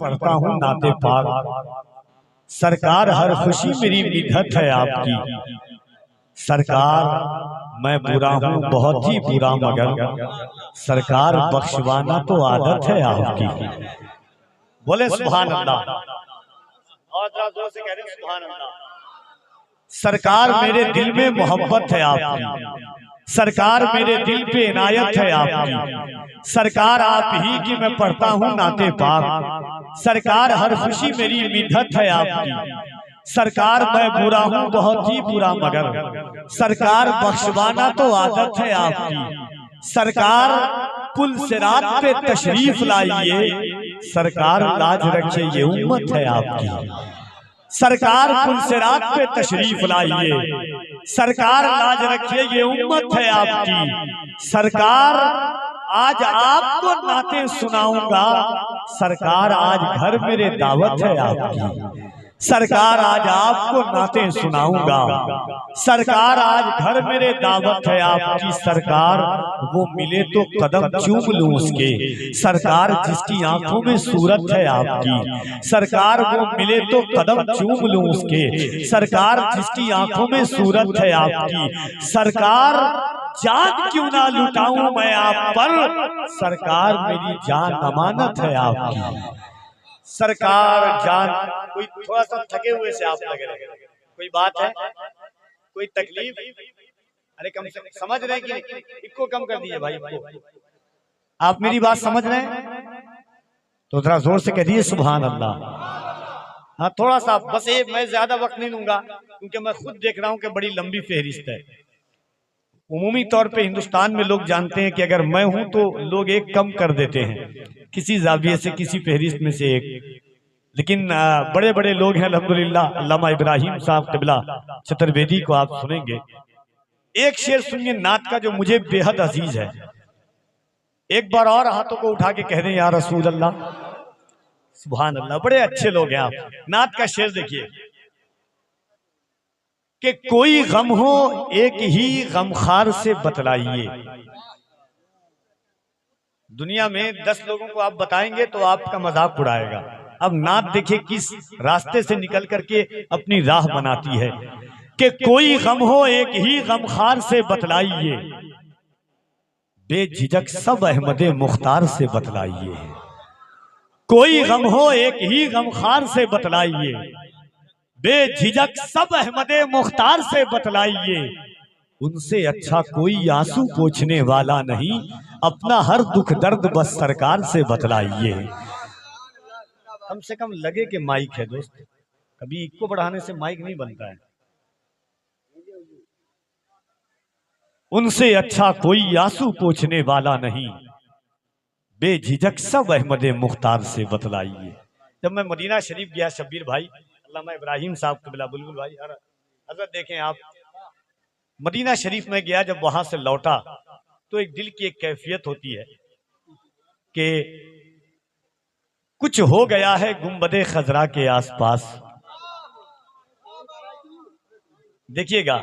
पढ़ता हूँ नाते पाक। सरकार हर खुशी मेरी मिन्नत है आपकी। सरकार मैं बुरा हूँ बहुत ही बुरा, मगर सरकार बख्शवाना तो आदत है आपकी। बोले सुभान अल्लाह। और जोर से कह रहे सुभान अल्लाह। सरकार मेरे दिल में मोहब्बत है आपकी। सरकार मेरे दिल पे इनायत है आपकी। सरकार आप ही की मैं पढ़ता हूँ नाते पाक। सरकार हर खुशी मेरी मिन्नत है आपकी। सरकार मैं बुरा हूँ बहुत ही बुरा, मगर सरकार बख्शवाना तो आदत है आपकी। सरकार पुल सिरात पे तशरीफ लाइए। सरकार लाज रखे ये उम्मत है आपकी। सरकार पुल सिरात पे तशरीफ लाइए। सरकार लाज रखिए ये उम्मत है आपकी। सरकार आज आपको नाते सुनाऊंगा। सरकार आज घर मेरे दावत है आपकी। सरकार आज आपको नाते सुनाऊंगा। सरकार आज घर मेरे दावत है आपकी। सरकार वो मिले तो कदम चूम लूं उसके। सरकार जिसकी आंखों में सूरत है आपकी। सरकार वो मिले तो कदम चूम लूं उसके। सरकार जिसकी आंखों में सूरत है आपकी। सरकार जान क्यों ना लुटाऊं मैं आप पर। सरकार मेरी जान अमानत है आपकी। सरकार जान। कोई थोड़ा सा थके हुए से आप लगे रहे, कोई बात है, कोई तकलीफ? अरे कम से समझ रहे हैं कि नहीं? इसको कम कर दीजिए भाई को। आप मेरी बात समझ रहे हैं तो जरा जोर से कह दीजिए सुभान अल्लाह। हाँ थोड़ा सा बस, ये मैं ज्यादा वक्त नहीं लूंगा क्योंकि मैं खुद देख रहा हूं कि बड़ी लंबी फेहरिस्त है। उमूमी तौर पे हिंदुस्तान में लोग जानते हैं कि अगर मैं हूं तो लोग एक कम कर देते हैं, किसी जाविये से, किसी फेहरिस्त में से एक। लेकिन बड़े बड़े लोग हैं अल्हम्दुलिल्लाह। अल्लामा इब्राहिम साहब क़िबला चतुर्वेदी को आप सुनेंगे। एक शेर सुनिए नात का जो मुझे बेहद अजीज है। एक बार और हाथों को उठा के कह दें या रसूल अल्लाह। सुभान अल्लाह। बड़े अच्छे लोग हैं आप। नात का शेर देखिए कि कोई गम हो एक ही गमखार से बतलाइए। दुनिया में 10 लोगों को आप बताएंगे तो आपका मजाक उड़ाएगा। अब नात देखिए किस रास्ते से निकल करके अपनी राह बनाती है कि कोई गम हो एक ही गमखार से बतलाइए। बेझिझक सब अहमदे मुख्तार से बतलाइए। कोई गम हो एक ही गमखार से बतलाइए। बेझिझक सब अहमदे मुख्तार से बतलाइए। उनसे अच्छा कोई आंसू पोंछने वाला नहीं। अपना हर दुख दर्द बस सरकार से बतलाइए। कम से कम लगे कि माइक है दोस्त, कभी इको बढ़ाने से माइक नहीं बनता है। उनसे अच्छा कोई आंसू पोंछने वाला नहीं। बेझिझक सब अहमदे मुख्तार से बतलाइए। जब मैं मदीना शरीफ गया, शब्बीर भाई, अल्लामा इब्राहिम साहब क़िबला, बुलबुल भाई, हज़रत देखें आप, मदीना शरीफ में गया, जब वहां से लौटा तो एक दिल की एक कैफियत होती है कि कुछ हो गया है गुंबदे खजरा के आसपास। देखिएगा,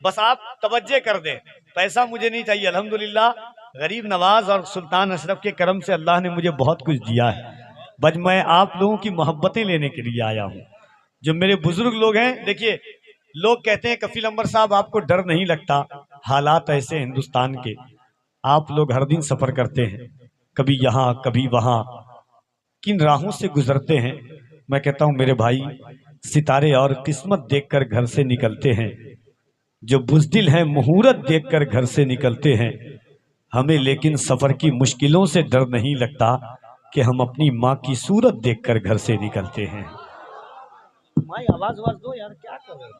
बस आप तवज्जो कर दें। पैसा मुझे नहीं चाहिए, अल्हम्दुलिल्लाह गरीब नवाज और सुल्तान अशरफ के करम से अल्लाह ने मुझे बहुत कुछ दिया है। बस मैं आप लोगों की मोहब्बतें लेने के लिए आया हूँ। जो मेरे बुजुर्ग लोग हैं, देखिए लोग कहते हैं कफील अंबर साहब आपको डर नहीं लगता। हालात ऐसे हिंदुस्तान के, आप लोग हर दिन सफर करते हैं, कभी यहाँ कभी वहाँ, किन राहों से गुजरते हैं। मैं कहता हूँ मेरे भाई, सितारे और किस्मत देखकर घर से निकलते हैं। जो बुज़दिल हैं मुहूर्त देखकर घर से निकलते हैं। हमें लेकिन सफर की मुश्किलों से डर नहीं लगता कि हम अपनी माँ की सूरत देखकर घर से निकलते हैं। माँ आवाज दो यार, क्या कर रहे हो?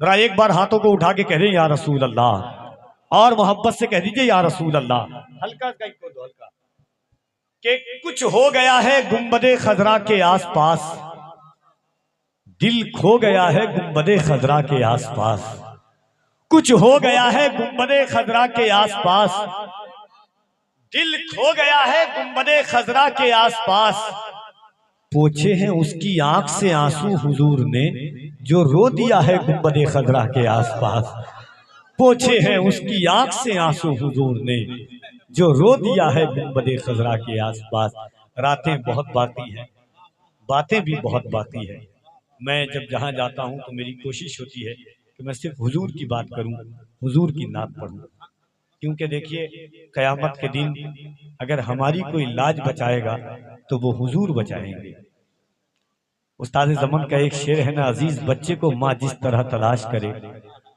जरा एक बार हाथों को उठा के कह रहे या रसूल अल्लाह, और मोहब्बत से कह दीजिए या रसूल अल्लाह। हल्का दो, हल्का कि कुछ हो गया है गुंबदे खजरा के आसपास। दिल खो गया है गुंबदे खजरा के आसपास। कुछ हो गया है गुंबदे खजरा के आसपास। दिल खो गया है गुंबदे खजरा के आसपास। पोछे हैं उसकी आंख से आंसू हुजूर ने, जो रो दिया है गुंबदे खजरा के आसपास। पोछे हैं उसकी आंख से आंसू हुजूर ने, जो रो दिया है गुंबदे खजरा के आसपास। रातें बहुत बाकी हैं, बातें भी बहुत बाकी है। मैं जब जहाँ जाता हूँ तो मेरी कोशिश होती है कि मैं सिर्फ हुजूर की बात करूँ, हुजूर की नात पढ़ूँ। क्योंकि देखिए, क़यामत के दिन अगर हमारी कोई लाज बचाएगा तो वो हुजूर बचाएंगे। उस्ताद ज़मान का एक शेर है ना, अजीज बच्चे को माँ जिस तरह तलाश करे,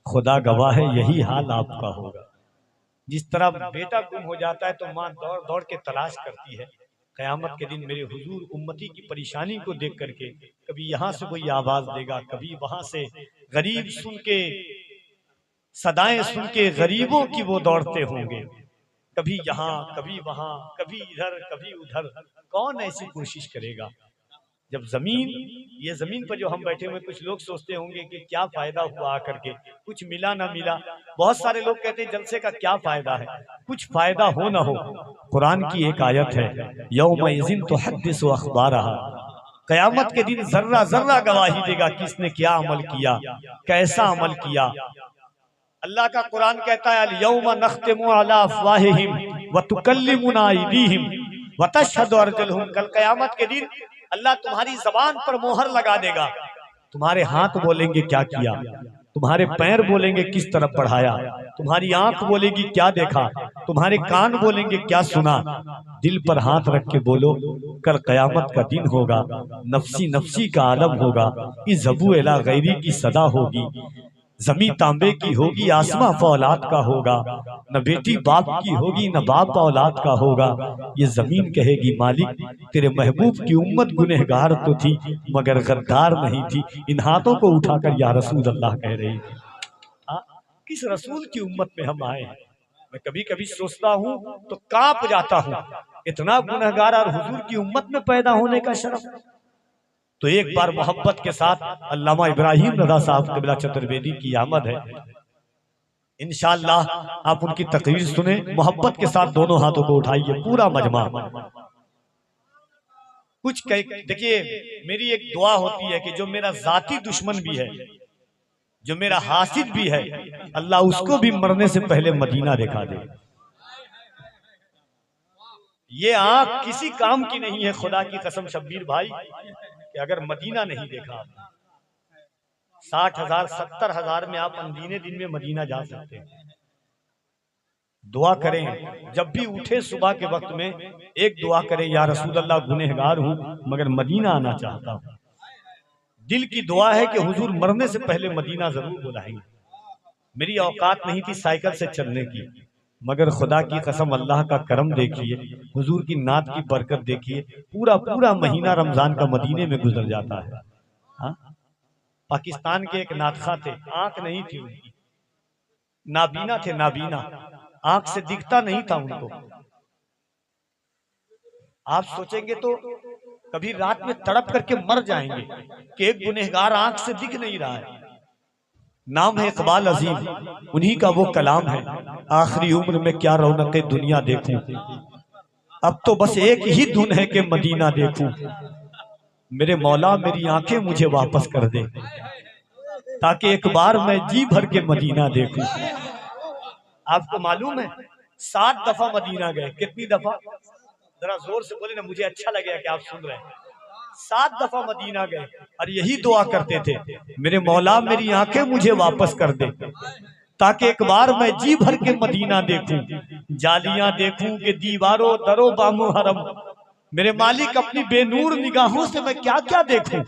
खुदा गवाह है यही हाल आपका होगा। जिस तरह बेटा गुम हो जाता है तो माँ दौड़ दौड़ के तलाश करती है, क़यामत के दिन मेरे हुजूर उम्मती की परेशानी को देख करके कभी यहाँ से कोई आवाज देगा, कभी वहां से गरीब सुन के सदाएं सुन के गरीबों की वो दौड़ते होंगे, कभी यहाँ कभी वहां, कभी इधर कभी उधर। कौन ऐसी कोशिश करेगा जब जमीन, ये जमीन पर जो हम बैठे हुए, कुछ लोग सोचते होंगे कि क्या फायदा हुआ आकर के, कुछ मिला ना मिला। बहुत सारे लोग कहते हैं जलसे का क्या फायदा है, कुछ फायदा हो ना हो। कुरान की एक आयत है, यौमइज़िन तुहद्दिसु अख़बारहा, क़यामत के दिन जर्रा जर्रा गवाही देगा किसने क्या अमल किया, कैसा अमल किया। अल्लाह का कुरान कहता है, अल यौमा नख्तिमु अला अफ़वाहिहिम व तुकल्लिमुना अयदीहिम व तशहदु अर्जुलुहुम। कल क़यामत के दिन अल्लाह तुम्हारी जबान पर मोहर लगा देगा, तुम्हारे हाथ बोलेंगे क्या किया, तुम्हारे पैर बोलेंगे किस तरफ बढ़ाया, तुम्हारी आंख बोलेगी क्या देखा, तुम्हारे कान बोलेंगे क्या सुना। दिल पर हाथ रख के बोलो, कल क़यामत का दिन होगा, नफसी नफसी का आलम होगा, इज़्हबू इला गैरी की सदा होगी। जमी तांबे की होगी, आसमां फौलाद का होगा, न बेटी बाप की होगी न बाप औलाद का होगा। ये जमीन कहेगी मालिक तेरे महबूब की उम्मत गुनहगार तो थी मगर गद्दार नहीं थी। इन हाथों को उठाकर या रसूल अल्लाह कह रही थी। किस रसूल की उम्मत में हम आए हैं। मैं कभी कभी सोचता हूँ तो कांप जाता हूँ, इतना गुनहगार और हुजूर की उम्मत में पैदा होने का शरफ। तो एक बार मोहब्बत के साथ अल्लामा इब्राहिम रज़ा साहब क़िबला चतुर्वेदी की आमद है, इंशाअल्लाह आप उनकी तकरीर सुने। मोहब्बत के साथ दोनों हाथों को उठाइए, पूरा मजमा। कुछ देखिए, मेरी एक दुआ होती है कि जो मेरा जाती दुश्मन भी है, जो मेरा हासिद भी है, अल्लाह उसको भी मरने से पहले मदीना दिखा दे। ये आंख किसी काम की नहीं है, खुदा की कसम शब्बीर भाई, कि अगर मदीना नहीं देखा। 60,000 70,000 में आप अनदीने दिन में मदीना जा सकते हैं। दुआ करें जब भी उठे सुबह के वक्त में, एक दुआ करें, या रसूल अल्लाह गुनहगार हूं मगर मदीना आना चाहता हूं। दिल की दुआ है कि हुजूर मरने से पहले मदीना जरूर बुलाएंगे। मेरी औकात नहीं थी साइकिल से चलने की, मगर खुदा की कसम अल्लाह का करम देखिए, हुजूर की नात की बरकत देखिए, पूरा पूरा महीना रमजान का मदीने में गुजर जाता है। हाँ? पाकिस्तान के एक नातखा थे, आंख नहीं थी उनकी, नाबीना थे, नाबीना, आंख से दिखता नहीं था उनको। आप सोचेंगे तो कभी रात में तड़प करके मर जाएंगे कि एक गुनहगार आंख से दिख नहीं रहा है। नाम है इकबाल अजीम, उन्हीं का वो कलाम है, आखिरी उम्र में क्या रौनक़े दुनिया देखूं, अब तो बस एक ही धुन है कि मदीना देखूं। मेरे मौला मेरी आंखें मुझे वापस कर दे, ताकि एक बार मैं जी भर के मदीना देखूं। आपको मालूम है 7 दफा मदीना गए। कितनी दफा? जरा जोर से बोले ना, मुझे अच्छा लगेगा कि आप सुन रहे हैं। 7 दफा मदीना गए और यही दुआ करते थे, मेरे मौला मेरी आंखें मुझे वापस कर दे, ताकि एक बार मैं जी भर के मदीना देखूं, जालियां देखूं कि दीवारों दरो बामो हरम। मेरे मालिक अपनी बेनूर निगाहों से मैं क्या क्या देखूं।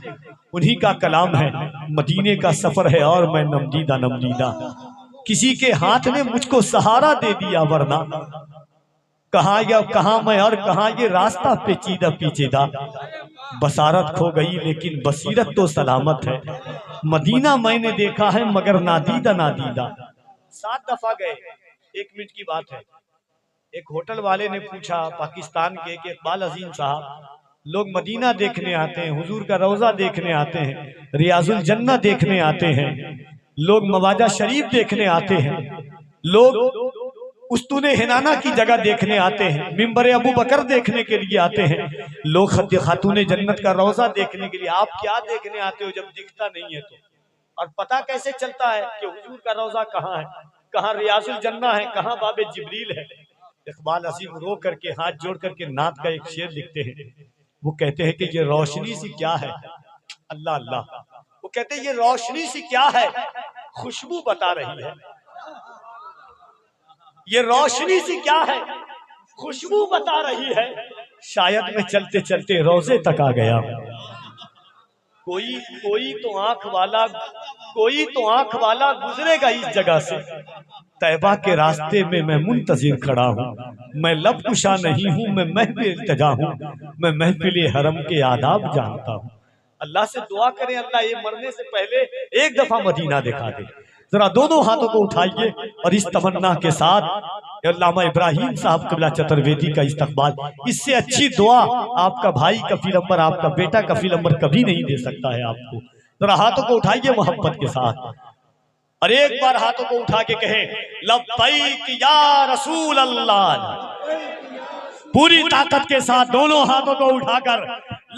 उन्हीं का कलाम है, मदीने का सफर है और मैं नमदीदा नमदीदा, किसी के हाथ ने मुझको सहारा दे दिया, वरना कहाँ या कहाँ मैं और कहाँ ये रास्ता पेचीदा पेचीदा। बसारत खो गई लेकिन बसीरत तो सलामत है, मदीना मैंने देखा है मगर नादीदा नादीदा। 7 दफा गए। 1 मिनट की बात है, एक होटल वाले ने पूछा, पाकिस्तान के इकबाल अजीम साहब, लोग मदीना देखने आते हैं, हुजूर का रोजा देखने आते हैं, रियाजुल जन्नह देखने आते हैं, लोग मवाजा शरीफ देखने आते हैं, लोग उस्तुने हिनाना की जगह देखने आते हैं, मिंबरे अबू बकर देखने के लिए आते हैं, लोग खातूने जन्नत का रोजा देखने के लिए। आप क्या देखने आते हो जब दिखता नहीं है तो? और पता कैसे चलता है कि हुजूर का रोजा कहाँ है, कहाँ रियाजुल जन्नह है, कहाँ बाबे जिब्रील है? इकबाल अजीम रो करके हाथ जोड़ करके नात का एक शेर लिखते हैं। वो कहते हैं कि ये रोशनी सी क्या है, अल्लाह अल्लाह, वो कहते हैं ये रोशनी सी क्या है, खुशबू बता रही है। ये रोशनी सी क्या है, खुशबू बता रही है। शायद मैं चलते चलते रोजे तक आ गया। कोई तो आंख वाला गुजरेगा इस जगह से। तैबा के रास्ते में मैं मुंतजिर खड़ा हूँ। मैं लब कुशा नहीं हूँ, मैं महफिल इल्तिजा हूँ। मैं महफिल हरम के आदाब जानता हूँ। अल्लाह से दुआ करें, अल्लाह ये मरने से पहले एक दफा मदीना दिखा दे। जरा दोनों हाथों को उठाइए और इस तमन्ना के साथ अल्लामा इब्राहिम साहब क़िबला चतुर्वेदी का इस्तकबाल। इससे अच्छी दुआ आपका भाई कफील अंबर, आपका बेटा कफील अंबर कभी नहीं दे सकता है आपको। जरा हाथों को उठाइए मोहब्बत के साथ और एक बार हाथों को उठा के कहें लब्बैक या रसूल अल्लाह। पूरी ताकत के साथ दोनों हाथों को उठाकर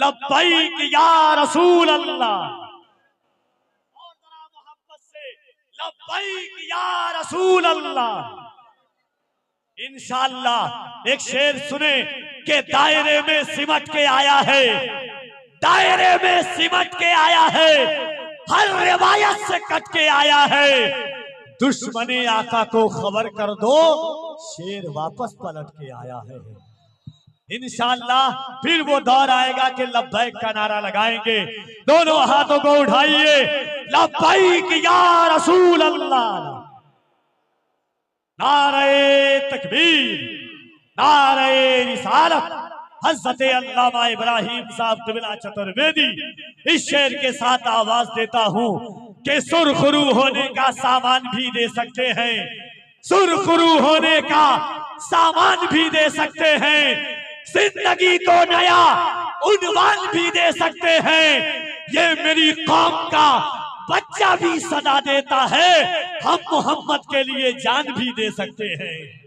लब्बैक या रसूल अल्लाह, और जरा मोहब्बत से लब्बैक या रसूल अल्लाह। इंशाअल्लाह एक शेर सुने के दायरे में सिमट के आया है, दायरे में सिमट के आया है, हर रिवायत से कट के आया है। दुश्मने आका को खबर कर दो, शेर वापस पलट के आया है। इंशाअल्लाह फिर वो दौर आएगा कि लब्बैक का नारा लगाएंगे। दोनों हाथों को उठाइए, लब्बैक या रसूल अल्लाह। नारे तकबीर, नारे रिसालत। हज़रत अल्लामा इब्राहिम साहब क़िबला चतुर्वेदी इस शेर के साथ आवाज देता हूँ कि सुरखरू होने का सामान भी दे सकते हैं, सुरखरू होने का सामान भी दे सकते हैं, जिंदगी को नया उन्वान भी दे सकते हैं। ये मेरी कौम का बच्चा भी सदा देता है, हम मोहम्मद के लिए जान भी दे सकते हैं।